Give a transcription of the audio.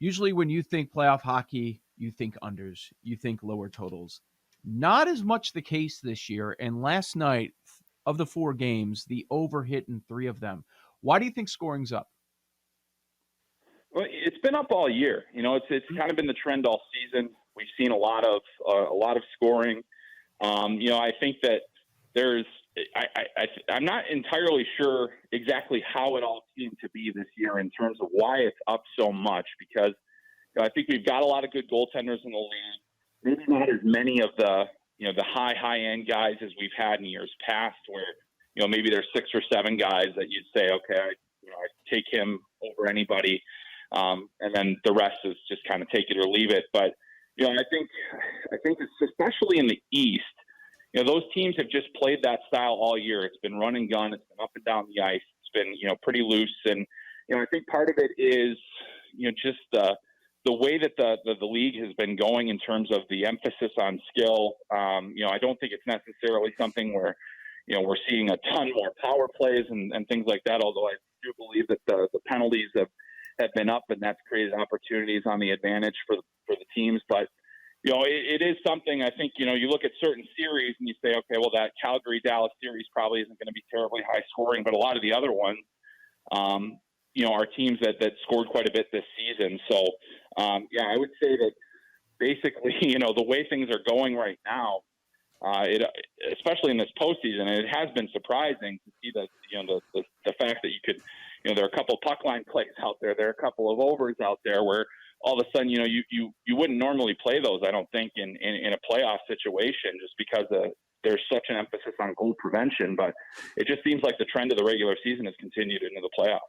Usually when you think playoff hockey, you think unders, you think lower totals. Not as much the case this year. And last night, of the 4 games, the over hit in 3 of them. Why do you think scoring's up? Well, it's been up all year. It's kind of been the trend all season. We've seen a lot of scoring. I think that I'm not entirely sure exactly how it all came to be this year in terms of why it's up so much, because I think we've got a lot of good goaltenders in the league. Maybe not as many of the high end guys as we've had in years past, where maybe there's 6 or 7 guys that you'd say, okay, I take him over anybody, and then the rest is just kind of take it or leave it. But I think it's especially in the East. Those teams have just played that style all year. It's been run and gun. It's been up and down the ice. It's been, pretty loose. And, I think part of it is, just the way that the league has been going in terms of the emphasis on skill. I don't think it's necessarily something where, we're seeing a ton more power plays and things like that, although I do believe that the penalties have been up, and that's created opportunities on the advantage for the teams. But, it is something I think, you look at certain series and you say, okay, well, that Calgary-Dallas series probably isn't going to be terribly high scoring, but a lot of the other ones, are teams that scored quite a bit this season. So, I would say that basically, the way things are going right now, especially in this postseason, and it has been surprising to see that, the fact that you could, there are a couple of puck line plays out there. There are a couple of overs out there where all of a sudden, you wouldn't normally play those, I don't think, in a playoff situation, just because there's such an emphasis on goal prevention. But it just seems like the trend of the regular season has continued into the playoffs.